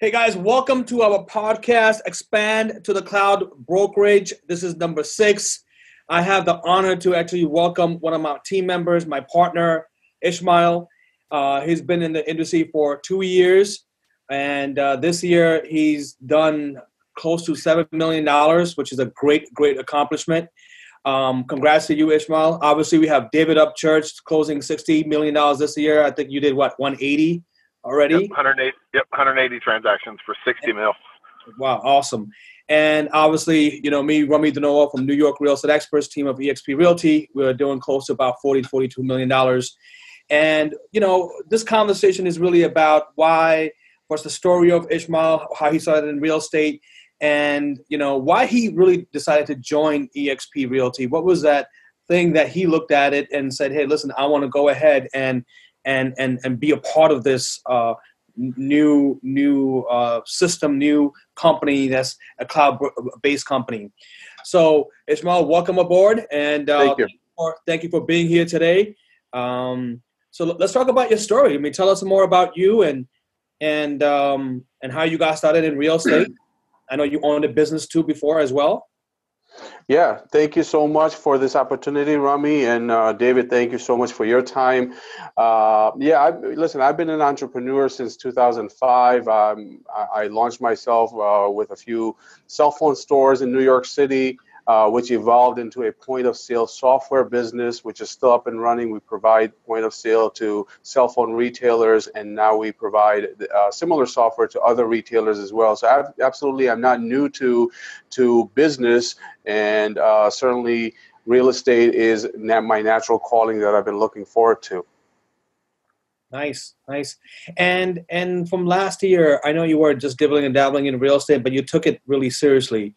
Hey guys, welcome to our podcast, Expand to the Cloud Brokerage. This is number 6. I have the honor to actually welcome one of my team members, my partner, Ishmael. He's been in the industry for 2 years, and this year he's done close to $7 million, which is a great accomplishment. Congrats to you, Ishmael. Obviously, we have David Upchurch closing $60 million this year. I think you did, 180 already? Yep, 180 transactions for 60 mil. Wow, awesome. And obviously, me, Rummy Dhanoa from New York Real Estate Experts, team of eXp Realty, we're doing close to about $42 million. And, this conversation is really about what's the story of Ishmael, how he started in real estate, and, why he really decided to join eXp Realty. What was that thing that he looked at it and said, hey, listen, I want to go ahead and be a part of this new system, new company that's a cloud-based company. So, Ishmael, welcome aboard, and thank you for being here today. So let's talk about your story. I mean, tell us more about you and how you got started in real estate. I know you owned a business too before as well. Yeah, thank you so much for this opportunity, Rummy, and David, thank you so much for your time. I've been an entrepreneur since 2005. I launched myself with a few cell phone stores in New York City, which evolved into a point-of-sale software business, which is still up and running. We provide point-of-sale to cell phone retailers, and now we provide similar software to other retailers as well. So I'm not new to business, and certainly real estate is my natural calling that I've been looking forward to. Nice. And from last year, I know you were just dibbling and dabbling in real estate, but you took it really seriously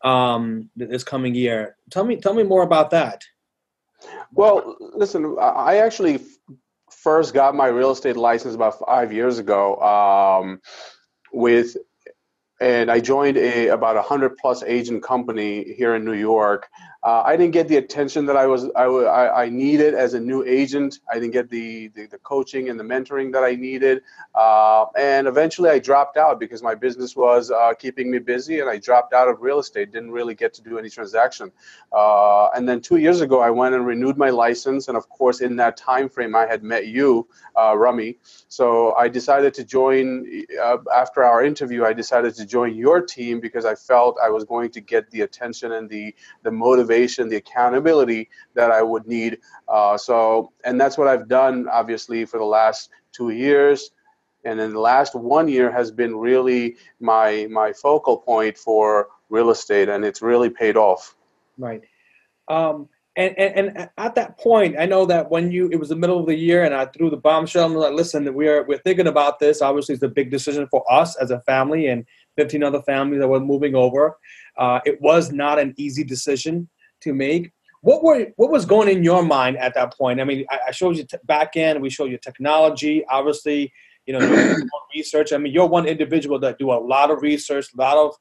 this coming year. Tell me more about that. Well, listen, I actually first got my real estate license about 5 years ago and I joined about 100+ agent company here in New York. I didn't get the attention that I needed as a new agent. I didn't get the coaching and the mentoring that I needed. And eventually I dropped out because my business was keeping me busy, and I dropped out of real estate, didn't really get to do any transaction. And then 2 years ago, I went and renewed my license. And of course, in that time frame, I had met you, Rummy. So I decided to join, after our interview, I decided to join your team because I felt I was going to get the attention and the motivation, the accountability that I would need. And that's what I've done, obviously, for the last 2 years. And then the last 1 year has been really my focal point for real estate, and it's really paid off. Right. And at that point, I know that it was the middle of the year, and I threw the bombshell. I'm like, listen, we're thinking about this. Obviously, it's a big decision for us as a family and 15 other families that were moving over. It was not an easy decision to make. What was going in your mind at that point? I mean, I showed you back end. We showed you technology. Obviously, you do research. I mean, you're one individual that do a lot of research, a lot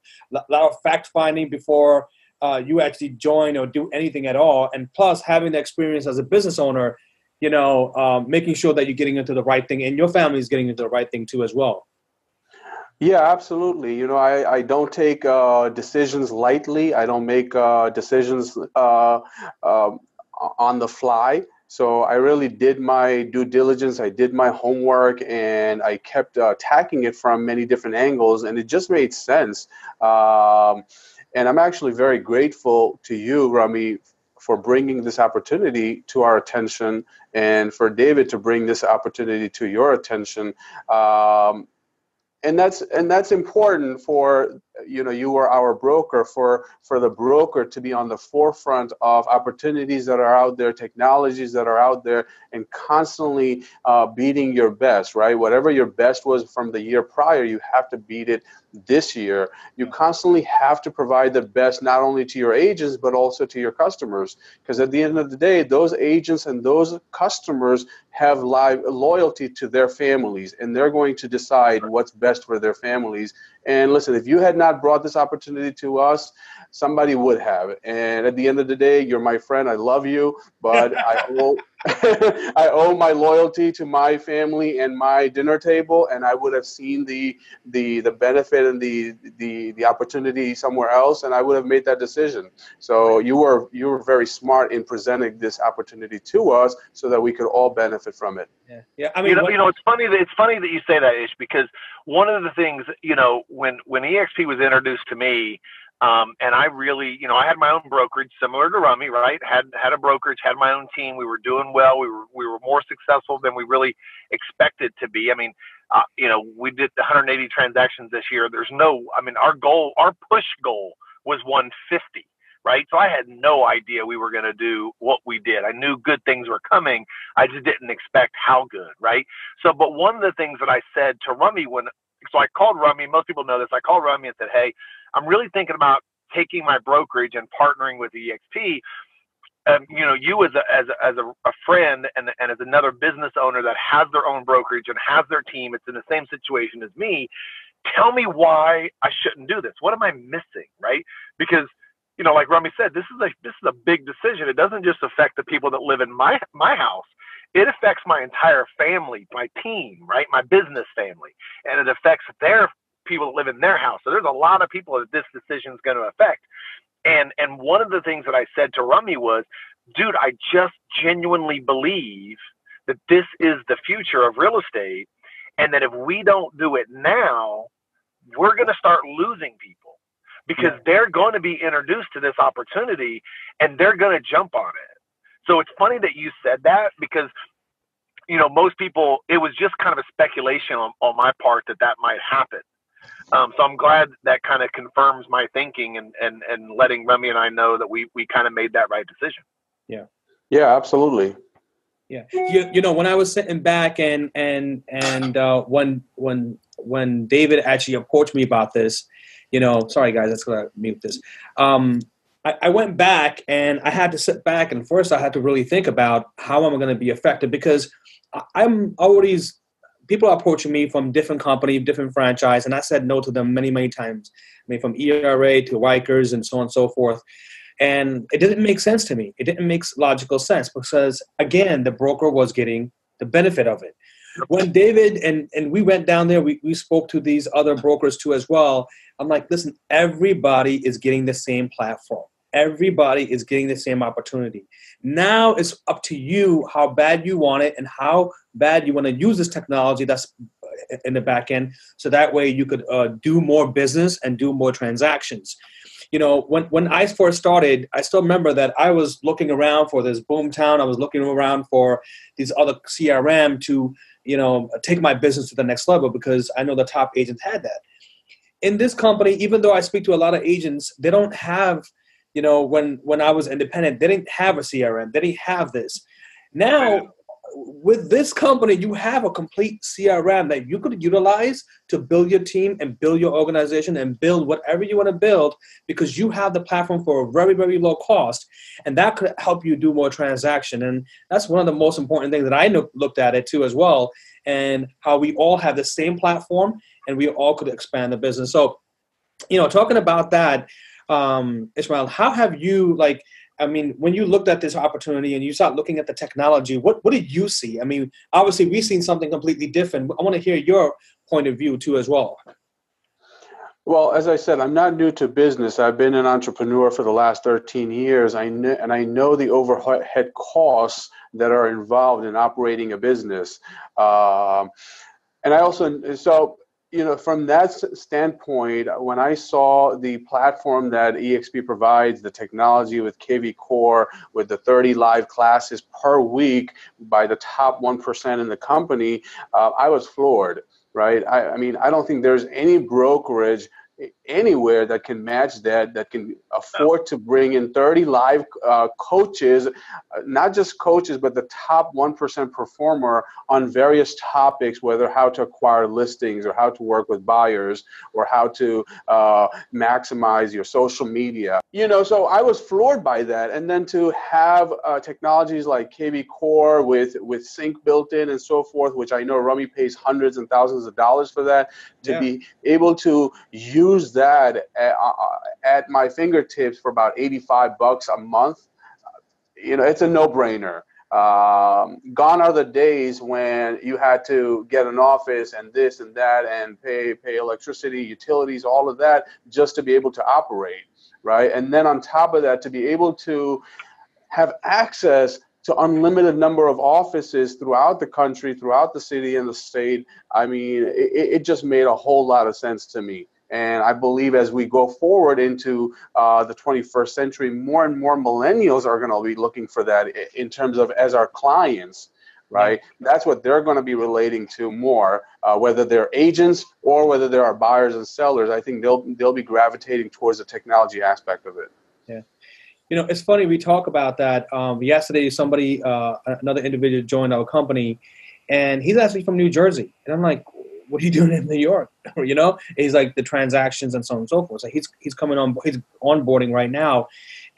of fact finding before you actually join or do anything at all. And plus, having the experience as a business owner, making sure that you're getting into the right thing, and your family is getting into the right thing too as well. Yeah, absolutely. I don't take decisions lightly. I don't make decisions on the fly. So I really did my due diligence. I did my homework, and I kept attacking it from many different angles, and it just made sense. And I'm actually very grateful to you, Rummy, for bringing this opportunity to our attention, and for David to bring this opportunity to your attention. And that's important for, you are our broker, for the broker to be on the forefront of opportunities that are out there, technologies that are out there, and constantly beating your best, right? Whatever your best was from the year prior, you have to beat it this year. You constantly have to provide the best, not only to your agents, but also to your customers. Because at the end of the day, those agents and those customers have loyalty to their families, and they're going to decide what's best for their families. And listen, if you had not brought this opportunity to us, somebody would have. And at the end of the day, you're my friend. I love you, but I owe my loyalty to my family and my dinner table, and I would have seen the benefit and the opportunity somewhere else, and I would have made that decision. So you were very smart in presenting this opportunity to us so that we could all benefit from it. Yeah. I mean, it's funny that you say that, Ish, because one of the things, when eXp was introduced to me, and I really, I had my own brokerage similar to Rummy, right? Had a brokerage, had my own team. We were doing well. We were more successful than we really expected to be. I mean, we did 180 transactions this year. Our push goal was 150, right? So I had no idea we were going to do what we did. I knew good things were coming. I just didn't expect how good, right? So, but one of the things that I said to Rummy so I called Rummy, most people know this. I called Rummy and said, hey, I'm really thinking about taking my brokerage and partnering with eXp. You as a friend and as another business owner that has their own brokerage and has their team, it's in the same situation as me. Tell me why I shouldn't do this. What am I missing, right? Because like Rummy said, this is a big decision. It doesn't just affect the people that live in my house. It affects my entire family, my team, right? My business family, and it affects their people that live in their house. So there's a lot of people that this decision is going to affect. And one of the things that I said to Rummy was, dude, I just genuinely believe that this is the future of real estate, and that if we don't do it now, we're going to start losing people because they're going to be introduced to this opportunity and they're going to jump on it. So it's funny that you said that because, most people, it was just kind of a speculation on my part that might happen. So I'm glad that kind of confirms my thinking and letting Rummy and I know that we kind of made that right decision. Yeah. Yeah, absolutely. Yeah. When I was sitting back and when David actually approached me about this, sorry guys, let's go mute this. I went back and I had to sit back, and first I had to really think about how am I going to be effective, because people are approaching me from different companies, different franchise, and I said no to them many, many times. I mean, from ERA to Rikers and so on and so forth. And it didn't make sense to me. It didn't make logical sense because, again, the broker was getting the benefit of it. When David and we went down there, we spoke to these other brokers too as well. I'm like, listen, everybody is getting the same platform. Everybody is getting the same opportunity. Now it's up to you how bad you want it and how bad you want to use this technology that's in the back end, so that way you could do more business and do more transactions. When I first started, I still remember that I was looking around for this Boomtown. I was looking around for these other CRM to, take my business to the next level because I know the top agents had that. In this company, even though I speak to a lot of agents, they don't have, when I was independent, they didn't have a CRM. They didn't have this. Now, with this company, you have a complete CRM that you could utilize to build your team and build your organization and build whatever you want to build, because you have the platform for a very, very low cost, and that could help you do more transaction. And that's one of the most important things that I looked at it too as well, and how we all have the same platform and we all could expand the business. So, talking about that, Ishmael, how have you, when you looked at this opportunity and you start looking at the technology, what did you see? I mean, obviously we've seen something completely different. I want to hear your point of view too as well. Well, as I said, I'm not new to business. I've been an entrepreneur for the last 13 years. I know the overhead costs that are involved in operating a business. And I also, from that standpoint, when I saw the platform that eXp provides, the technology with KV Core, with the 30 live classes per week by the top 1% in the company, I was floored, right? I mean, I don't think there's any brokerage anywhere that can match that can afford to bring in 30 live coaches, not just coaches, but the top 1% performer on various topics, whether how to acquire listings or how to work with buyers or how to maximize your social media. So I was floored by that. And then to have technologies like KV Core with Sync built in and so forth, which I know Rummy pays hundreds and thousands of dollars for that, to be able to use that at my fingertips for about $85 a month, it's a no-brainer. Gone are the days when you had to get an office and this and that and pay electricity, utilities, all of that just to be able to operate, right? And then on top of that, to be able to have access to unlimited number of offices throughout the country, throughout the city and the state. I mean, it just made a whole lot of sense to me. And I believe as we go forward into the 21st century, more and more millennials are going to be looking for that in terms of as our clients, right? Yeah. That's what they're going to be relating to more, whether they're agents or whether there are buyers and sellers. I think they'll be gravitating towards the technology aspect of it. Yeah. You know, it's funny, we talk about that. Yesterday, somebody, another individual joined our company, and he's actually from New Jersey. And I'm like, what are you doing in New York? You know, and he's like the transactions and so on and so forth. So he's coming on, he's onboarding right now.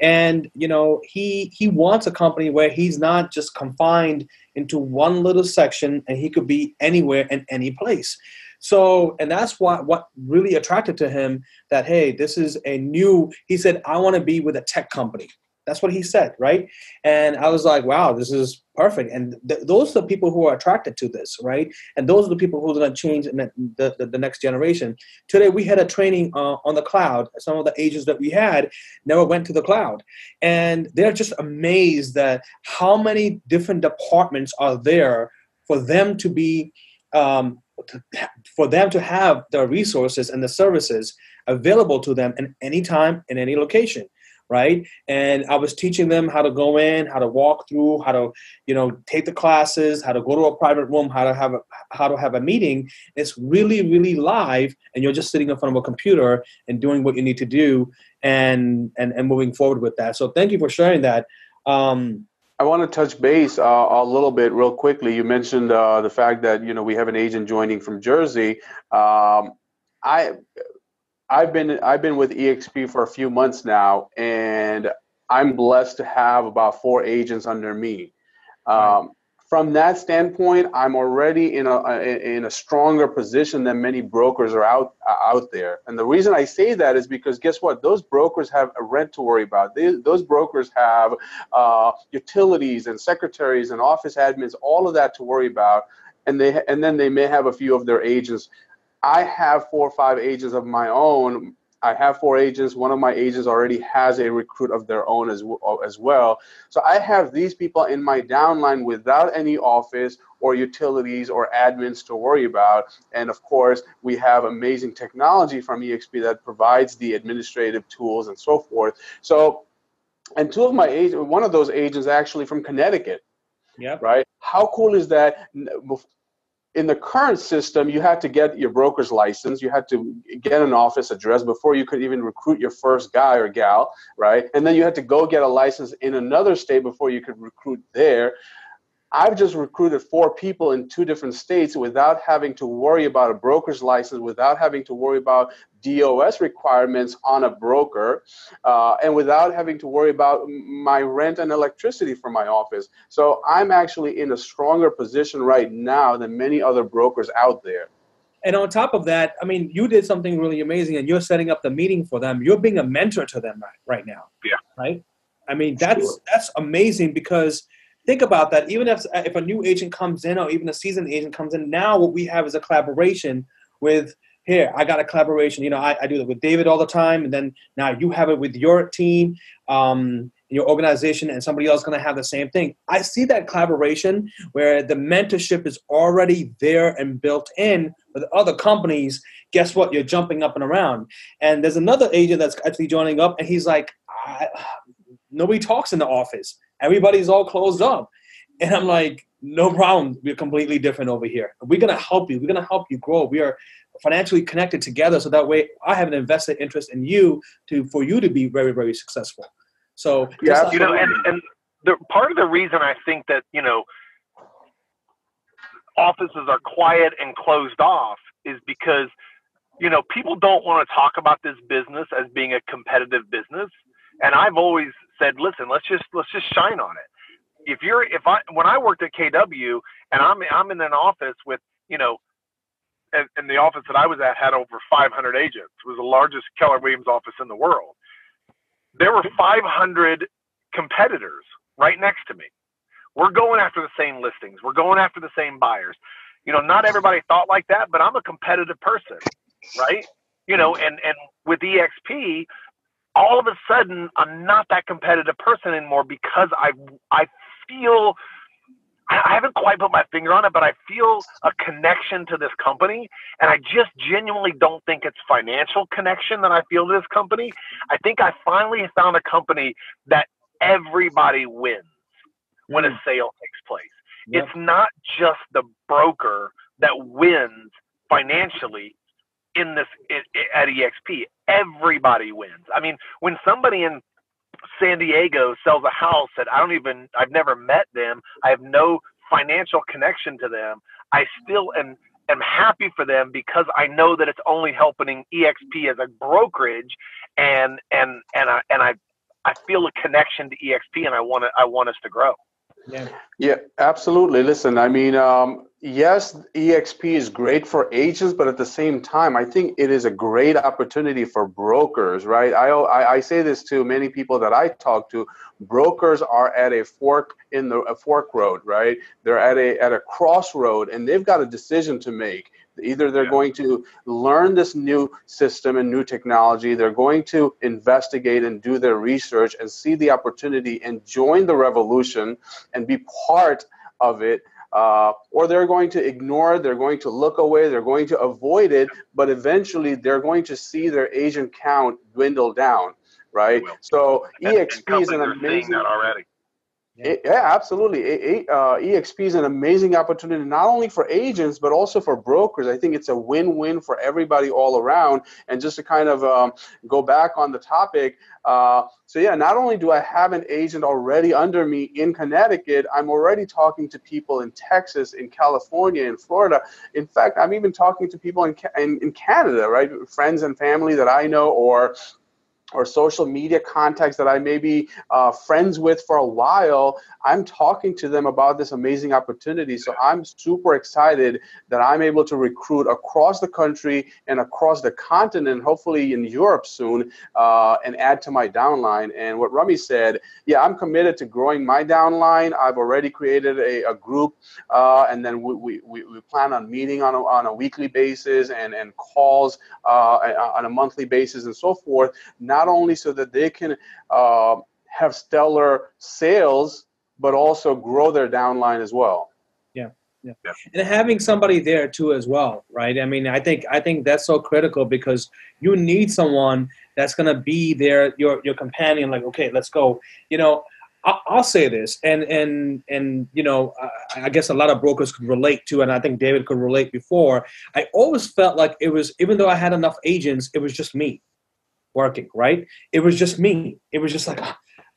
And, you know, he wants a company where he's not just confined into one little section and he could be anywhere and any place. So, and that's what really attracted to him that, hey, this is a new, he said, I want to be with a tech company. That's what he said, right? And I was like, wow, this is perfect. And those are the people who are attracted to this, right? And those are the people who are going to change in the next generation. Today, we had a training on the cloud. Some of the agents that we had never went to the cloud. And they're just amazed that how many different departments are there for them to be, for them to have the resources and the services available to them in any time, in any location. Right. And I was teaching them how to go in, how to walk through, how to, you know, take the classes, how to go to a private room, how to have a meeting. It's really, really live. And you're just sitting in front of a computer and doing what you need to do and moving forward with that. So thank you for sharing that. I want to touch base a little bit real quickly. You mentioned the fact that, you know, we have an agent joining from Jersey. I've been with eXp for a few months now, and I'm blessed to have about 4 agents under me. Right. From that standpoint, I'm already in a stronger position than many brokers are out there. And the reason I say that is because guess what? Those brokers have a rent to worry about. Those brokers have utilities and secretaries and office admins, all of that to worry about, and then they may have a few of their agents. I have 4 or 5 agents of my own. I have 4 agents. One of my agents already has a recruit of their own as well. So I have these people in my downline without any office or utilities or admins to worry about. And of course, we have amazing technology from eXp that provides the administrative tools and so forth. So, and 2 of my agents, one of those agents actually from Connecticut. Yeah. Right? How cool is that? In the current system, you had to get your broker's license. You had to get an office address before you could even recruit your first guy or gal, right? And then you had to go get a license in another state before you could recruit there. I've just recruited 4 people in 2 different states without having to worry about a broker's license, without having to worry about DOS requirements on a broker, and without having to worry about my rent and electricity for my office. So I'm actually in a stronger position right now than many other brokers out there. And on top of that, I mean, you did something really amazing, and you're setting up the meeting for them. You're being a mentor to them right now. Yeah. Right? I mean, that's amazing, because think about that. Even if a new agent comes in, or even a seasoned agent comes in, now what we have is a collaboration with, here, I got a collaboration. You know, I do that with David all the time. And then now you have it with your team, your organization, and somebody else going to have the same thing. I see that collaboration where the mentorship is already there and built in with other companies. Guess what? You're jumping up and around. And there's another agent that's actually joining up, and he's like, nobody talks in the office. Everybody's all closed up. And I'm like, no problem. We're completely different over here. We're going to help you. We're going to help you grow. We are financially connected together. So that way I have an invested interest in you for you to be very, very successful. So, yeah, you know, and the part of the reason I think that, you know, offices are quiet and closed off is because, you know, people don't want to talk about this business as being a competitive business. And I've always said, listen, let's just shine on it. When I worked at KW and I'm in an office with, you know, and the office that I was at had over 500 agents. It was the largest Keller Williams office in the world. There were 500 competitors right next to me. We're going after the same listings. We're going after the same buyers. You know, not everybody thought like that, but I'm a competitive person, right? You know, and with eXp, all of a sudden, I'm not that competitive person anymore because I feel, I haven't quite put my finger on it, but I feel a connection to this company. And I just genuinely don't think it's financial connection that I feel to this company. I think I finally found a company that everybody wins when a sale takes place. Yep. It's not just the broker that wins financially in this at eXp. Everybody wins. I mean, when somebody in San Diego sells a house that I've never met them, I have no financial connection to them, I still am happy for them because I know that it's only helping eXp as a brokerage, and I feel a connection to eXp, and I want us to grow. Yeah, absolutely. Listen, I mean, yes, eXp is great for agents, but at the same time, I think it is a great opportunity for brokers, right? I say this to many people that I talk to. Brokers are at a fork road, right? They're at a crossroad, and they've got a decision to make. Either they're going to learn this new system and new technology, they're going to investigate and do their research and see the opportunity and join the revolution and be part of it, or they're going to ignore it, they're going to look away, they're going to avoid it, but eventually they're going to see their agent count dwindle down, right? So eXp is an amazing... that already. Yeah, absolutely. eXp is an amazing opportunity, not only for agents, but also for brokers. I think it's a win-win for everybody all around. And just to kind of go back on the topic, so yeah, not only do I have an agent already under me in Connecticut, I'm already talking to people in Texas, in California, in Florida. In fact, I'm even talking to people in Canada, right? Friends and family that I know, or social media contacts that I may be friends with for a while. I'm talking to them about this amazing opportunity. So I'm super excited that I'm able to recruit across the country and across the continent, hopefully in Europe soon, and add to my downline. And what Rummy said, yeah, I'm committed to growing my downline. I've already created a group, and then we plan on meeting on a weekly basis and calls on a monthly basis and so forth. Not only so that they can have stellar sales, but also grow their downline as well. Yeah. And having somebody there too as well, right? I mean, I think that's so critical because you need someone that's going to be there, your companion. Like, okay, let's go. You know, I'll say this, and you know, I guess a lot of brokers could relate to, and I think David could relate before. I always felt like it was, even though I had enough agents, it was just me working, right? It was just me. It was just like,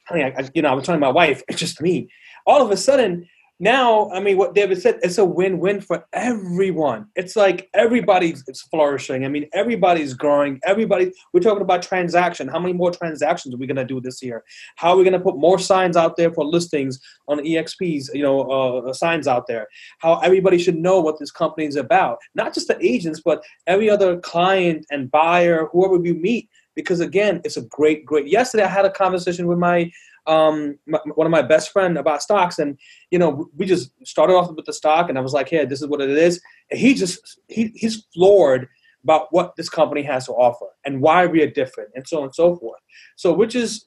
honey, I was telling my wife, it's just me. All of a sudden, now, I mean, what David said, it's a win-win for everyone. It's like everybody's flourishing. I mean, everybody's growing. We're talking about transaction. How many more transactions are we going to do this year? How are we going to put more signs out there for listings on eXp's, signs out there? How everybody should know what this company is about. Not just the agents, but every other client and buyer, whoever we meet. Because again, it's a great. Yesterday, I had a conversation with my one of my best friend about stocks, and we just started off with the stock, and I was like, "Hey, this is what it is." And he's floored about what this company has to offer and why we are different, and so on and so forth. So, which is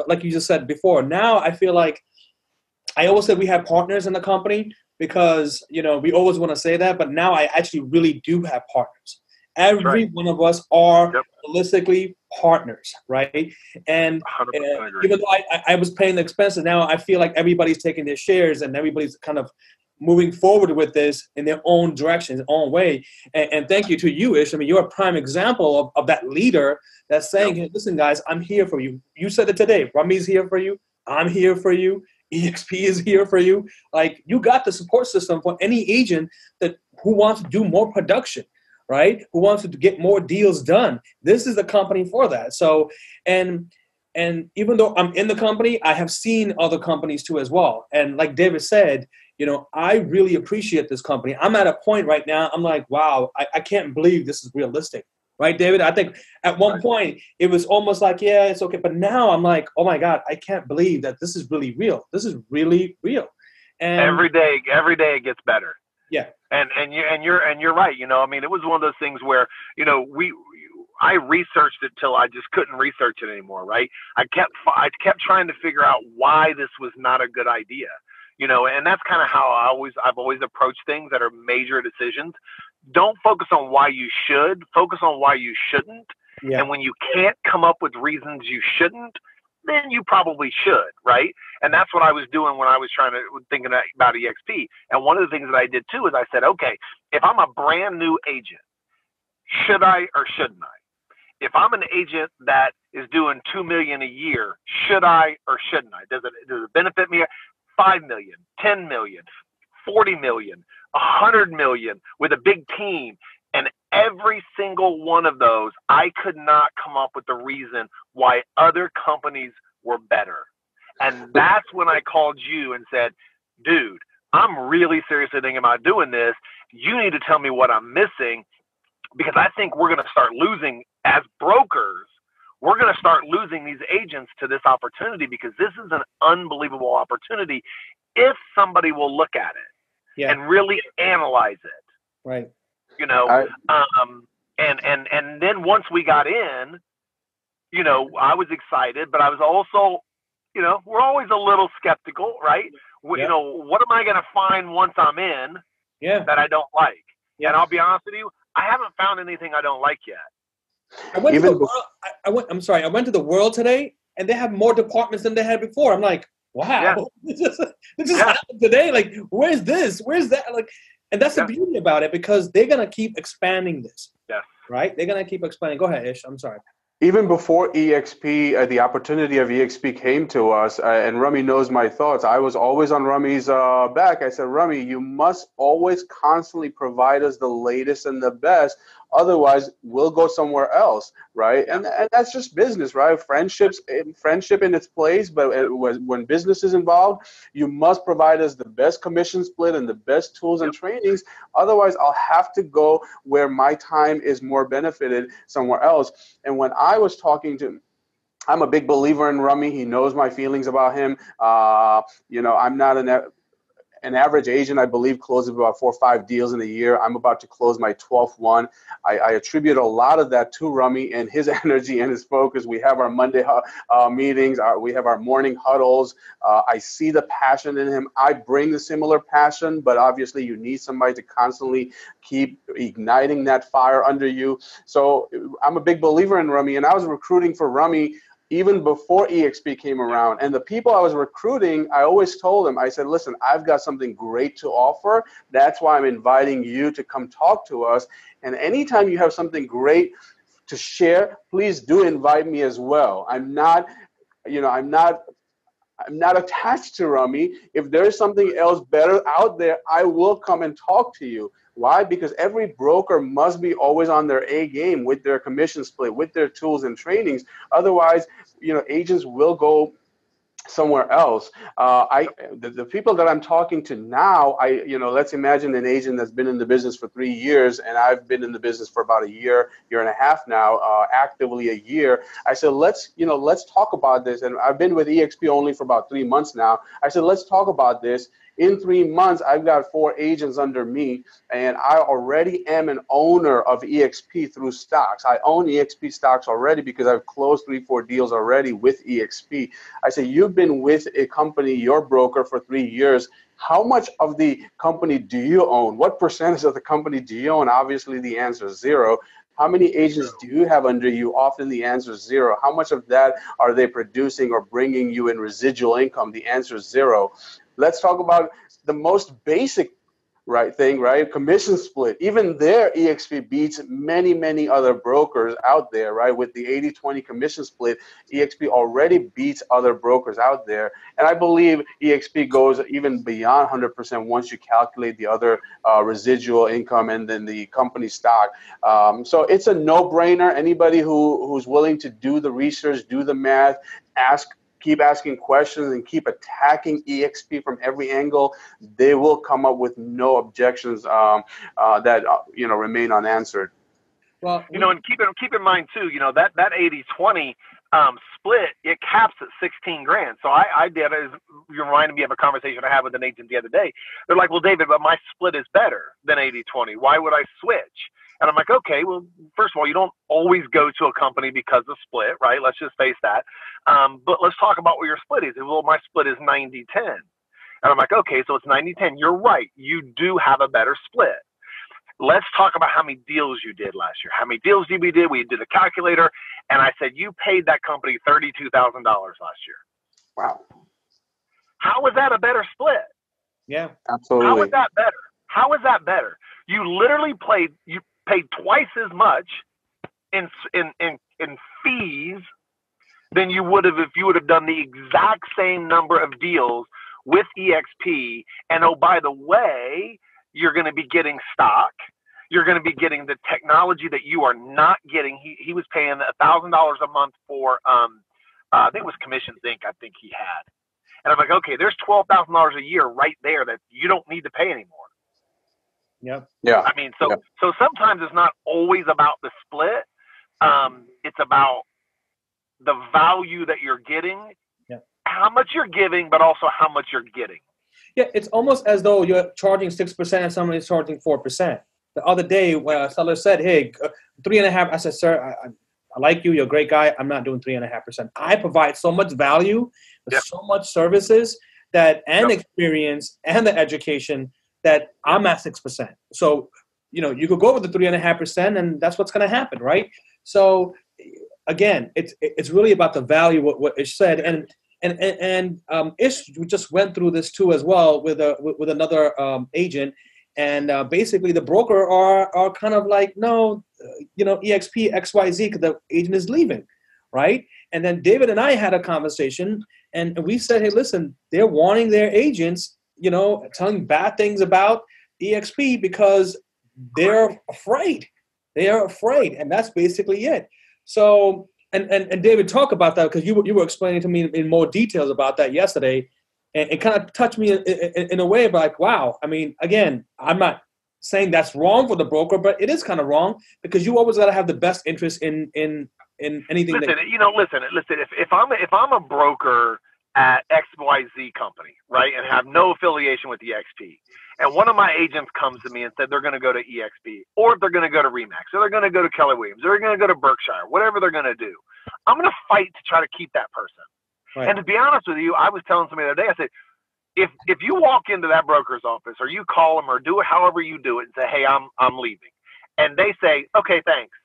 like you just said before. Now I feel like I always said we have partners in the company because we always want to say that, but now I actually really do have partners. Every one of us are holistically partners, right? And even though I was paying the expenses, now I feel like everybody's taking their shares and everybody's kind of moving forward with this in their own direction, their own way. And thank you to you, Ish. I mean, you're a prime example of that leader that's saying, hey, listen, guys, I'm here for you. You said it today. Rummy's here for you. I'm here for you. eXp is here for you. Like, you got the support system for any agent who wants to do more production. Right? Who wants to get more deals done? This is the company for that. So, and even though I'm in the company, I have seen other companies too as well. And like David said, I really appreciate this company. I'm at a point right now, I'm like, wow, I can't believe this is realistic. Right, David? I think at one point it was almost like, yeah, it's okay. But now I'm like, oh my God, I can't believe that this is really real. This is really real. And every day it gets better. Yeah. And you're right. You know, I mean, it was one of those things where, you know, I researched it till I just couldn't research it anymore. Right. I kept trying to figure out why this was not a good idea, you know, and that's kind of how I've always approached things that are major decisions. Don't focus on why you should, focus on why you shouldn't. Yeah. And when you can't come up with reasons you shouldn't, then you probably should, right? And that's what I was doing when I was thinking about eXp. And one of the things that I did too is I said, okay, if I'm a brand new agent, should I or shouldn't I? If I'm an agent that is doing $2 million a year, should I or shouldn't I? Does it benefit me? 5 million, 10 million, 40 million, 100 million with a big team. And every single one of those, I could not come up with the reason why other companies were better. And that's when I called you and said, dude, I'm really seriously thinking about doing this. You need to tell me what I'm missing, because I think we're going to start losing as brokers. We're going to start losing these agents to this opportunity, because this is an unbelievable opportunity if somebody will look at it and really analyze it. Right. You know, and then once we got in, you know, I was excited, but I was also, you know, we're always a little skeptical, right? You know, what am I going to find once I'm in that I don't like? And I'll be honest with you, I haven't found anything I don't like yet. I went to the World today, and they have more departments than they had before. I'm like, wow, this just happened today. Like, where's this? Where's that? Like, and that's the beauty about it, because they're gonna keep expanding this. Yeah. Right? They're gonna keep expanding. Go ahead, Ish. I'm sorry. Even before eXp, the opportunity of eXp came to us, and Rummy knows my thoughts. I was always on Rummy's back. I said, Rummy, you must always constantly provide us the latest and the best. Otherwise, we'll go somewhere else, right? And that's just business, right? Friendship in its place, but when business is involved, you must provide us the best commission split and the best tools and trainings. Otherwise, I'll have to go where my time is more benefited somewhere else. And when I was talking to, I'm a big believer in Rummy. He knows my feelings about him. You know, I'm not an average agent, I believe, closes about 4 or 5 deals in a year. I'm about to close my 12th one. I attribute a lot of that to Rummy and his energy and his focus. We have our Monday meetings. We have our morning huddles. I see the passion in him. I bring the similar passion, but obviously you need somebody to constantly keep igniting that fire under you. So I'm a big believer in Rummy, and I was recruiting for Rummy even before eXp came around. And the people I was recruiting, I always told them, I said, listen, I've got something great to offer. That's why I'm inviting you to come talk to us. And anytime you have something great to share, please do invite me as well. I'm not attached to Rummy. If there's something else better out there, I will come and talk to you. Why? Because every broker must be always on their A game with their commission split, with their tools and trainings. Otherwise, you know, agents will go somewhere else. The people that I'm talking to now, let's imagine an agent that's been in the business for 3 years, and I've been in the business for about a year and a half now, actively a year. I said, let's talk about this. And I've been with eXp only for about 3 months now. I said, let's talk about this. In 3 months, I've got 4 agents under me, and I already am an owner of eXp through stocks. I own eXp stocks already because I've closed 3-4 deals already with eXp. I say, you've been with a company, your broker, for 3 years. How much of the company do you own? What percentage of the company do you own? Obviously, the answer is 0. How many agents do you have under you? Often the answer is 0. How much of that are they producing or bringing you in residual income? The answer is 0. Let's talk about the most basic thing, right? Commission split. Even there, eXp beats many, many other brokers out there, right? With the 80-20 commission split, eXp already beats other brokers out there. And I believe eXp goes even beyond 100% once you calculate the other residual income and then the company stock. So it's a no-brainer. Anybody who's willing to do the research, do the math, keep asking questions and keep attacking eXp from every angle, they will come up with no objections that remain unanswered. Well, and keep in mind too, that 80-20, split, it caps at 16 grand. So I did, as you reminded me of a conversation I had with an agent the other day. They're like, well, David, but my split is better than 80-20. Why would I switch? And I'm like, okay, well, first of all, you don't always go to a company because of split, right? Let's just face that. But let's talk about what your split is. Well, my split is 90-10. And I'm like, okay, so it's 90-10. You're right. You do have a better split. Let's talk about how many deals you did last year. How many deals did we do? We did a calculator, and I said, you paid that company $32,000 last year. Wow. How is that a better split? Yeah, absolutely. How is that better? How is that better? You literally paid twice as much in fees than you would have if you would have done the exact same number of deals with eXp. And oh, by the way, you're going to be getting stock. You're going to be getting the technology that you are not getting. He was paying $1,000 a month for, I think it was Commissions Inc. I think he had. And I'm like, okay, there's $12,000 a year right there that you don't need to pay anymore. Yep. Yeah. I mean, so sometimes it's not always about the split. It's about the value that you're getting, how much you're giving, but also how much you're getting. Yeah, it's almost as though you're charging 6% and somebody's charging 4%. The other day, when a seller said, hey, 3.5%, I said, sir, I like you. You're a great guy. I'm not doing 3.5%. I provide so much value, so much services and experience and the education that I'm at 6%. So, you could go with the 3.5% and that's what's going to happen, right? So, again, it's really about the value, what Ish said. And Ish just went through this too as well with another agent. And basically the broker are kind of like, no, eXp XYZ because the agent is leaving, right? And then David and I had a conversation and we said, hey, listen, they're warning their agents, telling bad things about eXp because they're afraid. They are afraid. And that's basically it. So, and David, talk about that because you were explaining to me in more details about that yesterday. And it kind of touched me in a way, but like, wow. I mean, again, I'm not saying that's wrong for the broker, but it is kind of wrong because you always got to have the best interest in anything. Listen, listen. If I'm a broker at XYZ company, right, and have no affiliation with eXp, and one of my agents comes to me and said they're going to go to eXp, or if they're going to go to Remax, or they're going to go to Keller Williams, or they're going to go to Berkshire, whatever they're going to do, I'm going to fight to try to keep that person. Right. And to be honest with you, I was telling somebody the other day, I said, if you walk into that broker's office or you call them or do it however you do it and say, hey, I'm leaving, and they say, okay, thanks,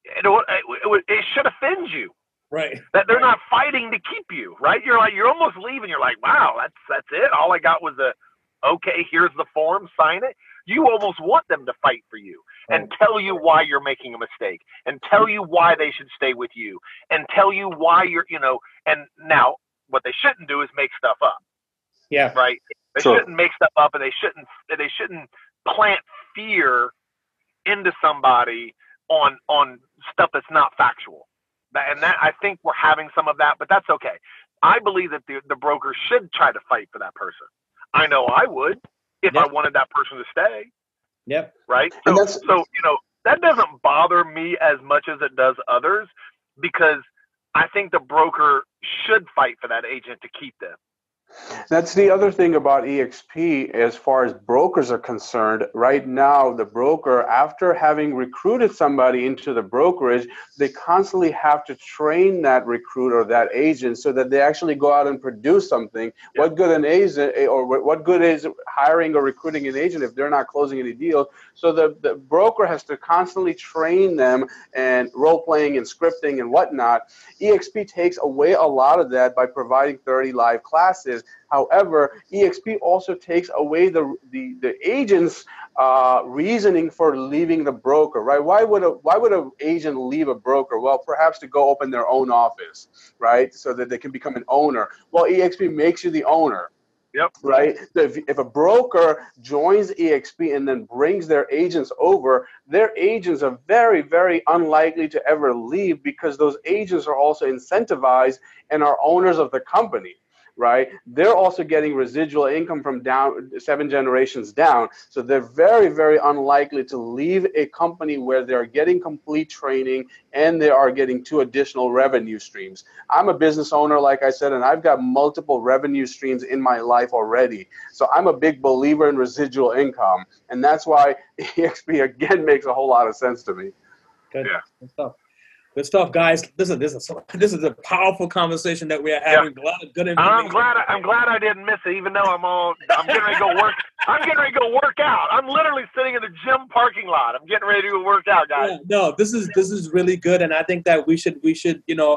it should offend you. Right. That they're not fighting to keep you, right? You're almost leaving. You're like, wow, that's it. All I got was okay, here's the form, sign it. You almost want them to fight for you and tell you why you're making a mistake and tell you why they should stay with you and tell you why you're, and now what they shouldn't do is make stuff up. Yeah. Right. They shouldn't make stuff up and they shouldn't plant fear into somebody on stuff that's not factual. And that, I think we're having some of that, but that's okay. I believe that the broker should try to fight for that person. I know I would if I wanted that person to stay. Yep. Right. So that doesn't bother me as much as it does others because I think the broker should fight for that agent to keep them. That's the other thing about eXp as far as brokers are concerned. Right now, the broker, after having recruited somebody into the brokerage, they constantly have to train that recruiter or that agent so that they actually go out and produce something. Yeah. What good an agent, or what good is hiring or recruiting an agent if they're not closing any deals? So the broker has to constantly train them and role-playing and scripting and whatnot. eXp takes away a lot of that by providing 30 live classes. However, eXp also takes away the agent's reasoning for leaving the broker, right? Why would an agent leave a broker? Well, perhaps to go open their own office, right? So that they can become an owner. Well, eXp makes you the owner. Yep. Right. So if a broker joins eXp and then brings their agents over, their agents are very, very unlikely to ever leave because those agents are also incentivized and are owners of the company. right? They're also getting residual income from down 7 generations down. So they're very, very unlikely to leave a company where they're getting complete training and they are getting 2 additional revenue streams. I'm a business owner, like I said, and I've got multiple revenue streams in my life already. So I'm a big believer in residual income. And that's why eXp again makes a whole lot of sense to me. Good. Yeah. Good stuff. Good stuff, guys. This is a powerful conversation that we are having. Yeah. A lot of good information. I'm glad I didn't miss it, even though I'm getting ready to go work. I'm getting ready to go work out. I'm literally sitting in the gym parking lot. I'm getting ready to go work out, guys. Yeah, no, this is really good, and I think that we should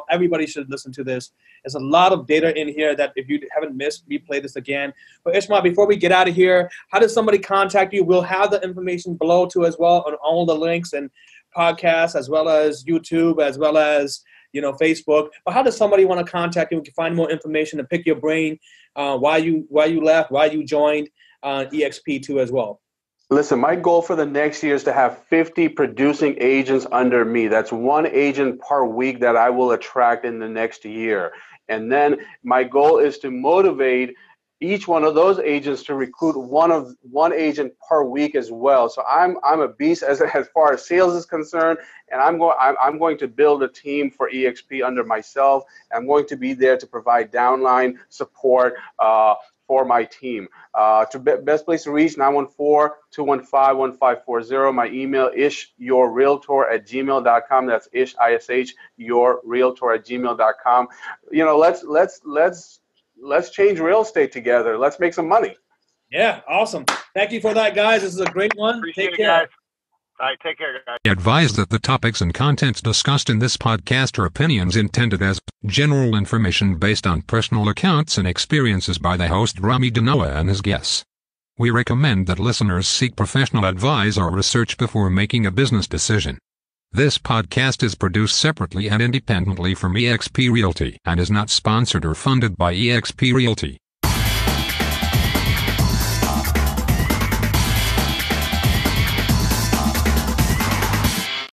everybody should listen to this. There's a lot of data in here that if you haven't missed, replay this again. But Ishmael, before we get out of here, how does somebody contact you? We'll have the information below too as well on all the links and podcasts, as well as YouTube, as well as Facebook. But how does somebody want to contact you? We can find more information and pick your brain, why you left, why you joined eXp too as well. Listen, my goal for the next year is to have 50 producing agents under me. That's 1 agent per week that I will attract in the next year. And then my goal is to motivate each one of those agents to recruit one agent per week as well. So I'm a beast as far as sales is concerned, and I'm going to build a team for eXp under myself. I'm going to be there to provide downline support for my team. Best place to reach, 914-215-1540. My email, IshYourRealtor@gmail.com. That's Ish yourrealtor@gmail.com. Let's change real estate together. Let's make some money. Yeah, awesome. Thank you for that, guys. This is a great one. Appreciate it, guys. All right, take care, guys. Advise that the topics and contents discussed in this podcast are opinions intended as general information based on personal accounts and experiences by the host Rummy Dhanoa and his guests. We recommend that listeners seek professional advice or research before making a business decision. This podcast is produced separately and independently from eXp Realty and is not sponsored or funded by eXp Realty.